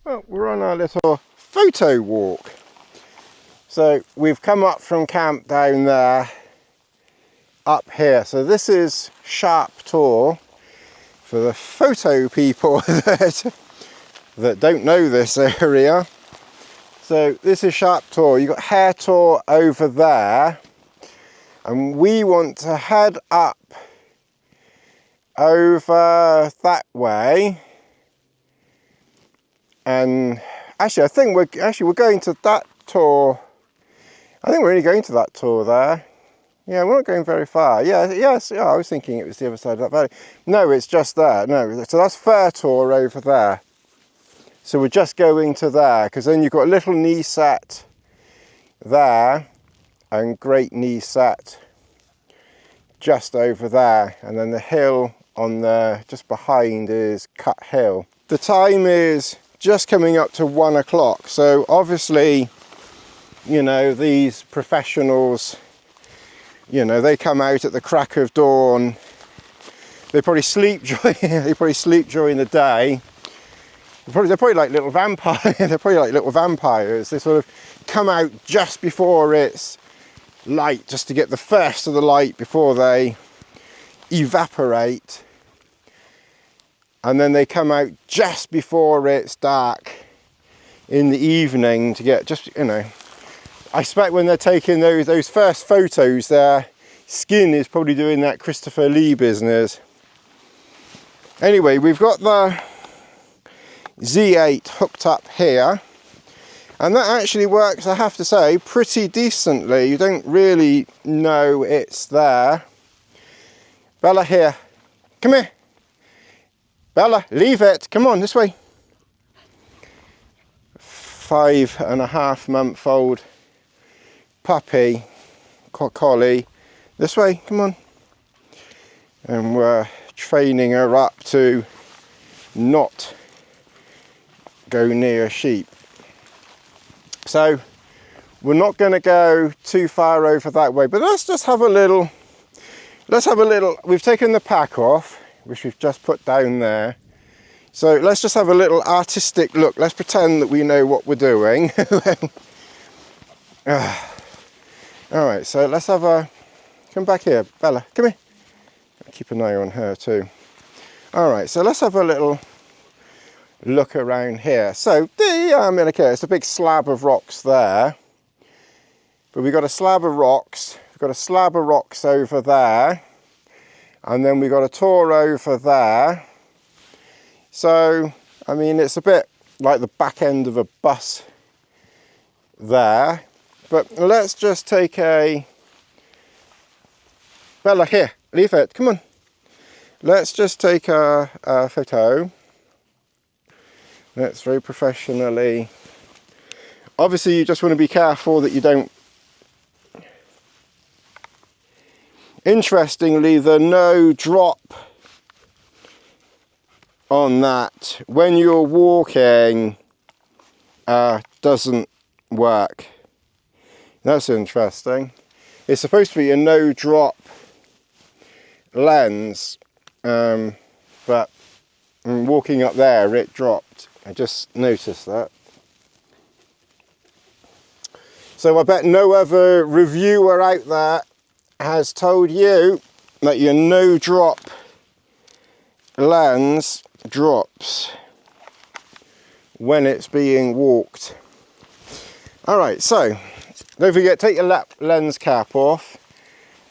Well, we're on our little photo walk. So we've come up from camp down there, up here. So this is Sharp Tor for the photo people that don't know this area. So this is Sharp Tor. You've got Hare Tor over there. And we want to head up over that way. And actually, I think we're going to that tour. I think we're only going to that tour there. Yeah, we're not going very far. Yeah, I was thinking it was the other side of that valley. No, it's just there. No, so that's Fir Tor over there. So we're just going to there, because then you've got a little knee set there and Great Knee set just over there. And then the hill on the just behind is Cut Hill. The time is just coming up to 1 o'clock. So obviously, you know, these professionals, you know, they come out at the crack of dawn. They probably sleep during the day. They're probably like little vampires. They're probably like little vampires. They sort of come out just before it's light, just to get the first of the light before they evaporate. And then they come out just before it's dark in the evening to get just, you know, I expect when they're taking those first photos, their skin is probably doing that Christopher Lee business. Anyway, we've got the Z8 hooked up here, and that actually works, I have to say, pretty decently. You don't really know it's there. Bella, here, come here. Bella, leave it. Come on, this way. 5.5-month-old puppy, collie. This way, come on. And we're training her up to not go near sheep. So we're not going to go too far over that way, but let's just have a little, we've taken the pack off, which we've just put down there. So let's just have a little artistic look. Let's pretend that we know what we're doing. All right, so let's have a, come back here, Bella, come here. Keep an eye on her too. All right, so let's have a little look around here. So okay, it's a big slab of rocks there. But we've got a slab of rocks. We've got a slab of rocks over there. And then we've got a tor over there. So, I mean, it's a bit like the back end of a bus there. But let's just take a... Bella, here, leave it, come on. Let's just take a photo. Let's very professionally... Obviously, you just want to be careful that you don't... Interestingly, the no drop on that when you're walking doesn't work. That's interesting. It's supposed to be a no drop lens, but walking up there it dropped. I just noticed that. So I bet no other reviewer out there has told you that your no drop lens drops when it's being walked. All right, so don't forget, take your lens cap off.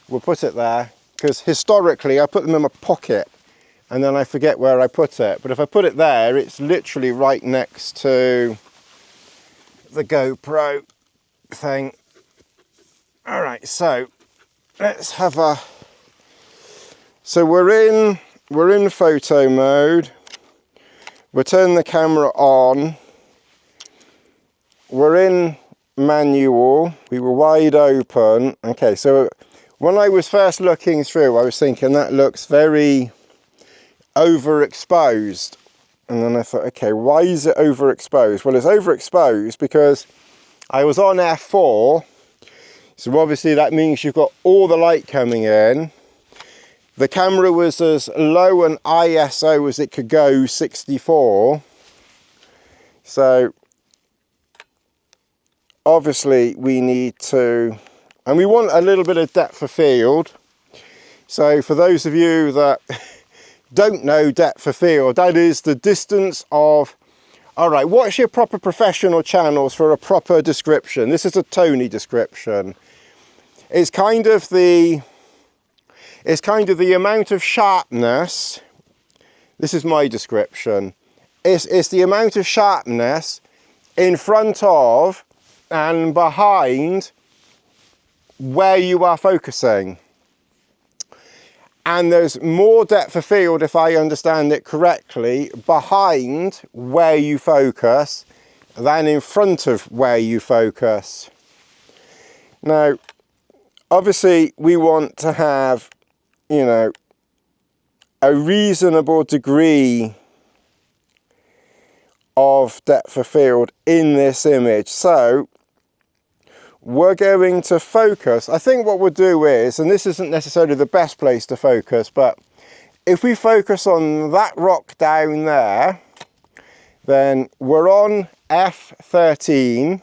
We'll put it there, because historically I put them in my pocket and then I forget where I put it. But if I put it there, it's literally right next to the GoPro thing. All right, so let's have a... So we're in photo mode. We'll turn the camera on. We're in manual. We were wide open. Okay, so when I was first looking through, I was thinking that looks very overexposed. And then I thought, okay, why is it overexposed? Well, it's overexposed because I was on f4. So obviously that means you've got all the light coming in. The camera was as low an ISO as it could go, 64. So obviously we need to, and we want a little bit of depth of field. So for those of you that don't know depth of field, that is the distance of, all right, what's your proper professional channels for a proper description? This is a Tony description. It's kind of the amount of sharpness. This is my description. It's the amount of sharpness in front of and behind where you are focusing. And there's more depth of field, if I understand it correctly, behind where you focus than in front of where you focus. Now, obviously, we want to have, you know, a reasonable degree of depth of field in this image. So we're going to focus. I think what we'll do is, and this isn't necessarily the best place to focus, but if we focus on that rock down there, then we're on F13.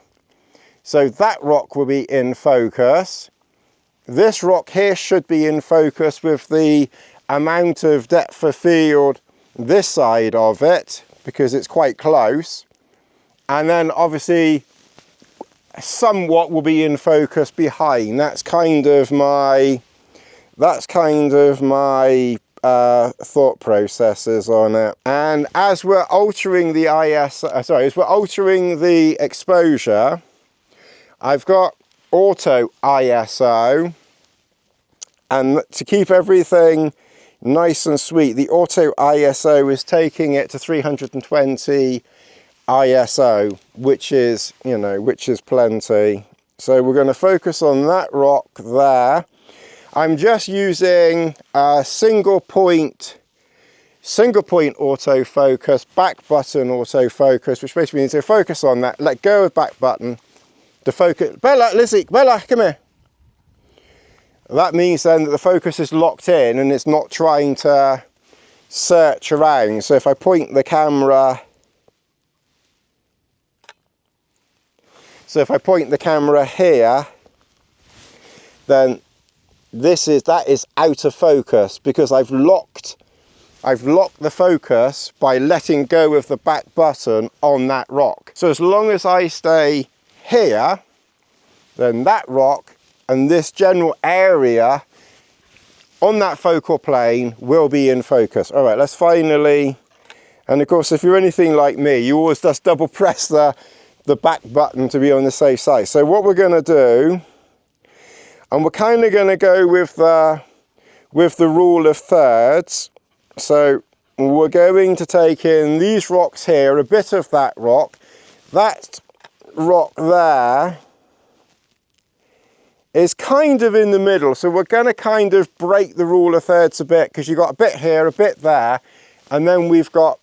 So that rock will be in focus. This rock here should be in focus with the amount of depth of field this side of it, because it's quite close. And then obviously somewhat will be in focus behind. That's kind of my thought processes on it. And as we're altering the as we're altering the exposure, I've got auto ISO, and to keep everything nice and sweet, the auto ISO is taking it to 320 ISO, which is, you know, which is plenty. So we're going to focus on that rock there. I'm just using a single point autofocus, back button autofocus, which basically means to focus on that, let go of back button to focus. Bella, Lizzie, Bella, come here. That means then that the focus is locked in and it's not trying to search around. So if I point the camera, here, then that is out of focus, because I've locked the focus by letting go of the back button on that rock. So as long as I stay here, then that rock and this general area on that focal plane will be in focus. All right, let's finally, and of course if you're anything like me, you always just double press the back button to be on the safe side. So what we're going to do, and we're kind of going to go with the rule of thirds. So we're going to take in these rocks here, a bit of that rock there is kind of in the middle. So we're going to kind of break the rule of thirds a bit, because you've got a bit here, a bit there, and then we've got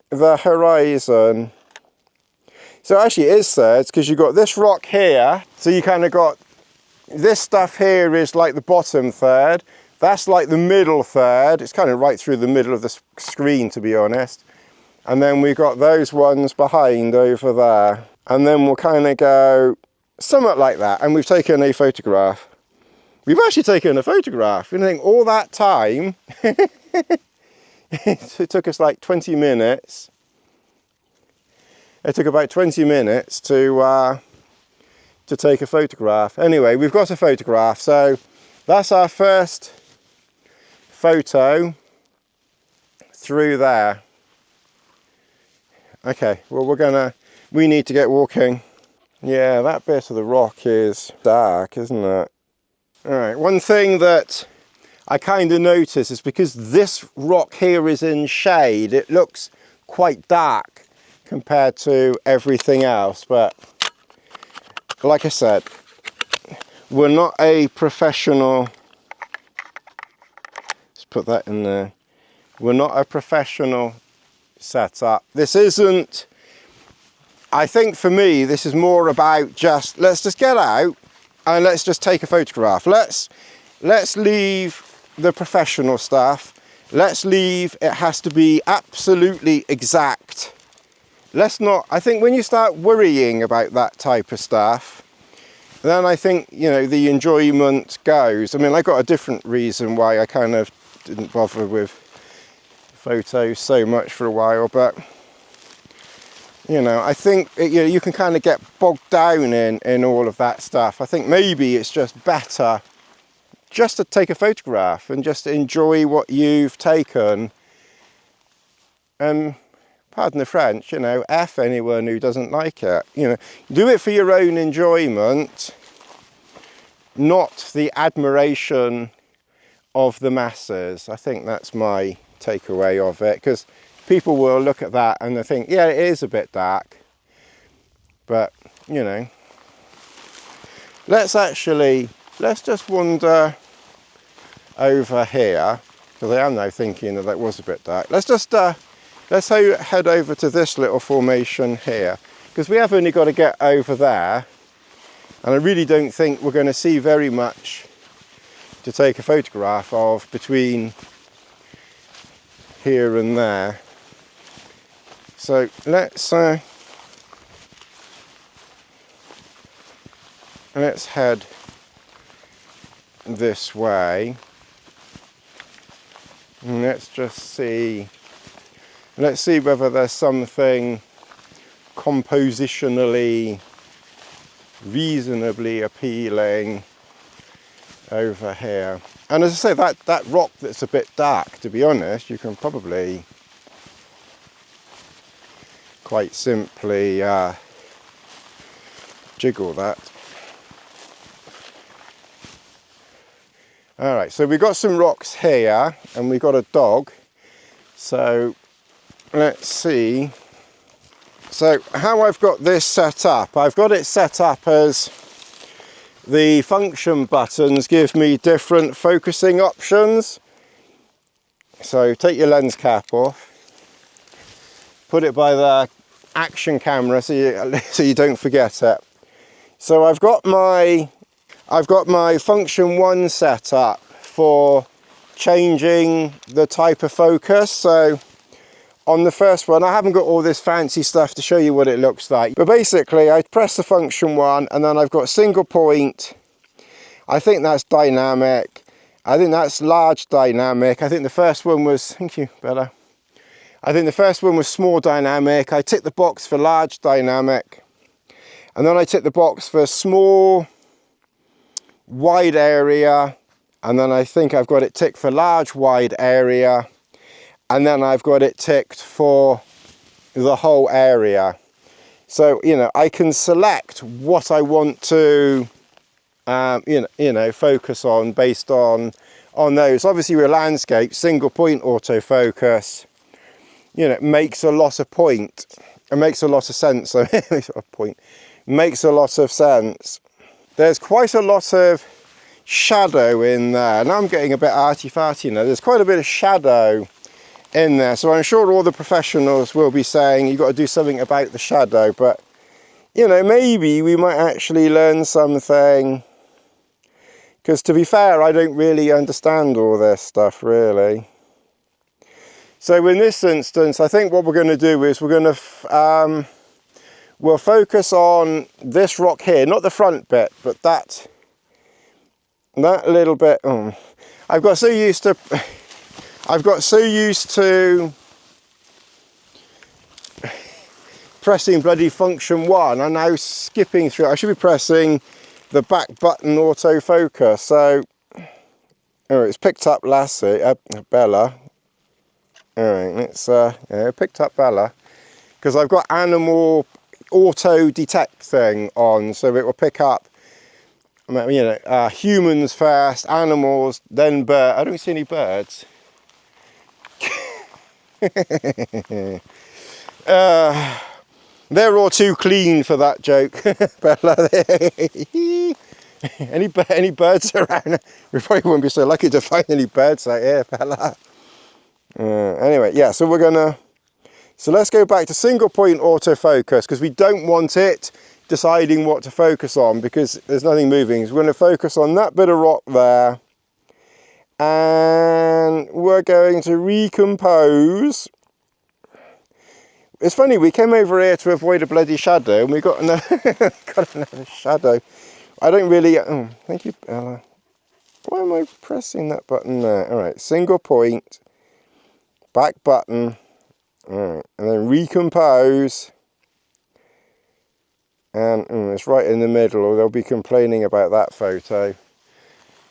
the horizon. So actually it is thirds, because you've got this rock here, so you kind of got this stuff here is like the bottom third, that's like the middle third, it's kind of right through the middle of the screen, to be honest. And then we've got those ones behind over there, and then we'll kind of go somewhat like that. And we've taken a photograph. We've actually taken a photograph. You think all that time, it took us like 20 minutes. It took about 20 minutes to take a photograph. Anyway, we've got a photograph. So that's our first photo through there. Okay, well we need to get walking. Yeah, that bit of the rock is dark, isn't it? All right, one thing that I kind of notice is because this rock here is in shade, it looks quite dark compared to everything else. But like I said, we're not a professional. Let's put that in there. We're not a professional setup. This isn't, I think for me, this is more about let's just get out and let's just take a photograph. Let's leave the professional stuff. Let's leave, it has to be absolutely exact let's not, I think when you start worrying about that type of stuff, then I think, you know, the enjoyment goes. I mean, I got a different reason why I kind of didn't bother with photos so much for a while, but you know, I think you know, you can kind of get bogged down in all of that stuff. I think maybe it's just better just to take a photograph and just enjoy what you've taken. And pardon the French, you know, F anyone who doesn't like it. You know, do it for your own enjoyment, not the admiration of the masses. I think that's my takeaway of it, because people will look at that and they think, yeah, it is a bit dark, but you know, let's just wander over here, because I am now thinking that was a bit dark. Let's just let's head over to this little formation here, because we have only got to get over there, and I really don't think we're going to see very much to take a photograph of between here and there. So let's head this way, and let's just see. Let's see whether there's something compositionally reasonably appealing over here. And as I say, that rock that's a bit dark, to be honest, you can probably quite simply jiggle that. All right, so we've got some rocks here and we've got a dog. So let's see. So how I've got this set up, I've got it set up as the function buttons give me different focusing options. So take your lens cap off, put it by the action camera so you don't forget it. So I've got my function 1 set up for changing the type of focus. So on the first one, I haven't got all this fancy stuff to show you what it looks like, but basically I press the function 1 and then I've got single point. I think that's dynamic. I think that's large dynamic. I think the first one was, thank you Bella, I think the first one was small dynamic. I tick the box for large dynamic, and then I tick the box for small wide area, and then I think I've got it ticked for large wide area, and then I've got it ticked for the whole area. So you know, I can select what I want to you know focus on based on those. Obviously with landscape, single point autofocus, you know, makes a lot of point. It makes a lot of sense. So makes a lot of sense. There's quite a lot of shadow in there. Now I'm getting a bit arty-farty now. There's quite a bit of shadow in there. So I'm sure all the professionals will be saying you've got to do something about the shadow. But, you know, maybe we might actually learn something. Because to be fair, I don't really understand all this stuff, really. So in this instance, I think what we're going to do is we're going to we'll focus on this rock here, not the front bit, but that little bit. I've got so used to pressing bloody function 1. I'm now skipping through. I should be pressing the back button autofocus. So oh, it's picked up Bella. All right, it's picked up Bella, because I've got animal auto detect thing on, so it will pick up, you know, humans first, animals, then bird. I don't see any birds. They're all too clean for that joke, Bella. Any birds around? We probably wouldn't be so lucky to find any birds out here, Bella. Anyway, yeah, so let's go back to single point autofocus, because we don't want it deciding what to focus on because there's nothing moving. So we're going to focus on that bit of rock there, and we're going to recompose. it's funny, we came over here to avoid a bloody shadow and we got another, got another shadow. I don't really, oh, thank you, Bella. Why am I pressing that button there? All right, single point, back button, all right, and then recompose. And it's right in the middle, or they'll be complaining about that photo.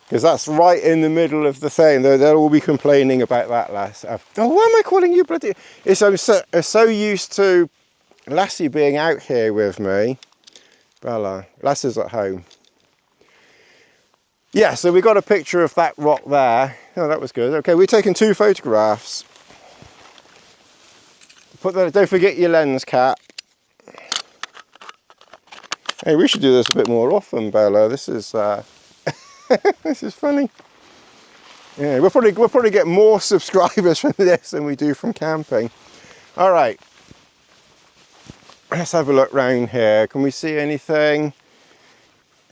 Because that's right in the middle of the thing. They'll all be complaining about that last. Oh, why am I calling you bloody? I'm so used to Lassie being out here with me. Bella, Lassie's at home. Yeah, so we got a picture of that rock there. Oh, that was good. Okay, we've taken 2 photographs. Don't forget your lens cap. Hey, we should do this a bit more often, Bella. This is this is funny. Yeah, we'll probably get more subscribers from this than we do from camping. All right, let's have a look round here. Can we see anything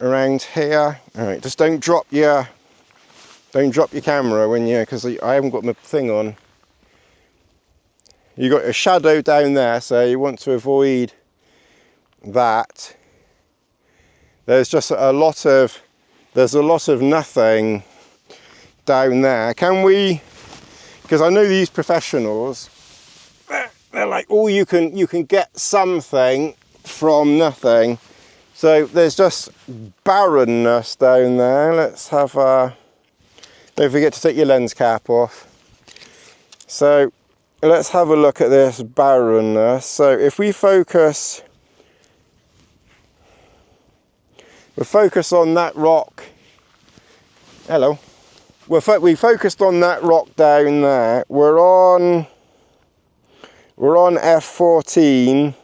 around here? All right, just don't drop your camera when you, because I haven't got my thing on. You got a shadow down there, so you want to avoid that. There's just a lot of nothing down there. Can we, because I know these professionals, they're like, oh, you can get something from nothing. So there's just barrenness down there. Let's have don't forget to take your lens cap off. So let's have a look at this barrenness. So if we focus, we'll focus on that rock. Hello. We focused on that rock down there. We're on f14,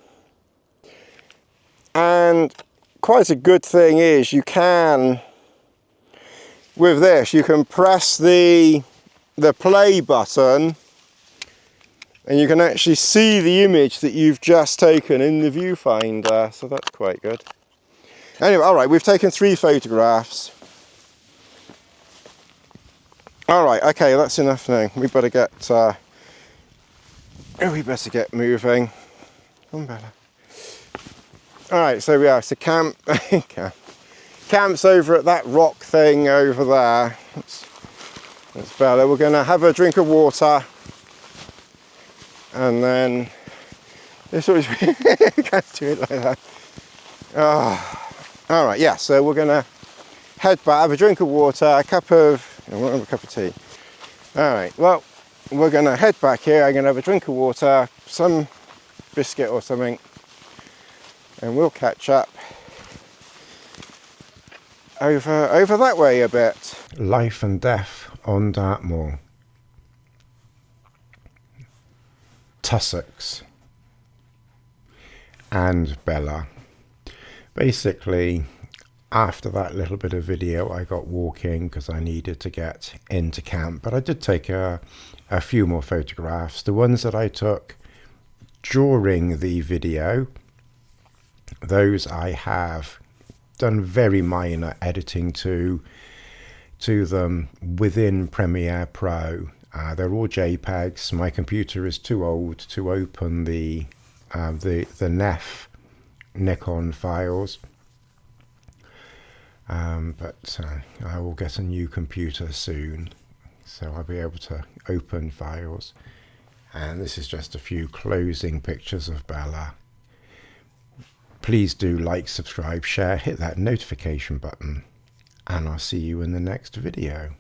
and quite a good thing is you can, with this, you can press the play button and you can actually see the image that you've just taken in the viewfinder, so that's quite good. Anyway, all right, we've taken 3 photographs. All right, okay, that's enough now. We better get moving. Come on, Bella. All right, so we are. So camp's over at that rock thing over there. That's Bella. We're gonna have a drink of water, and then this always can't do it like that. Oh. All right, yeah. So we're gonna head back, have a drink of water, a cup of. I won't have a cup of tea. All right, well, we're gonna head back here. I'm gonna have a drink of water, some biscuit or something, and we'll catch up over that way a bit. Life and death on Dartmoor. Tussocks and Bella. Basically, after that little bit of video, I got walking because I needed to get into camp, but I did take a few more photographs. The ones that I took during the video, those I have done very minor editing to them within Premiere Pro. They're all JPEGs. My computer is too old to open the NEF Nikon files. But I will get a new computer soon, so I'll be able to open files. And this is just a few closing pictures of Bella. Please do like, subscribe, share, hit that notification button, and I'll see you in the next video.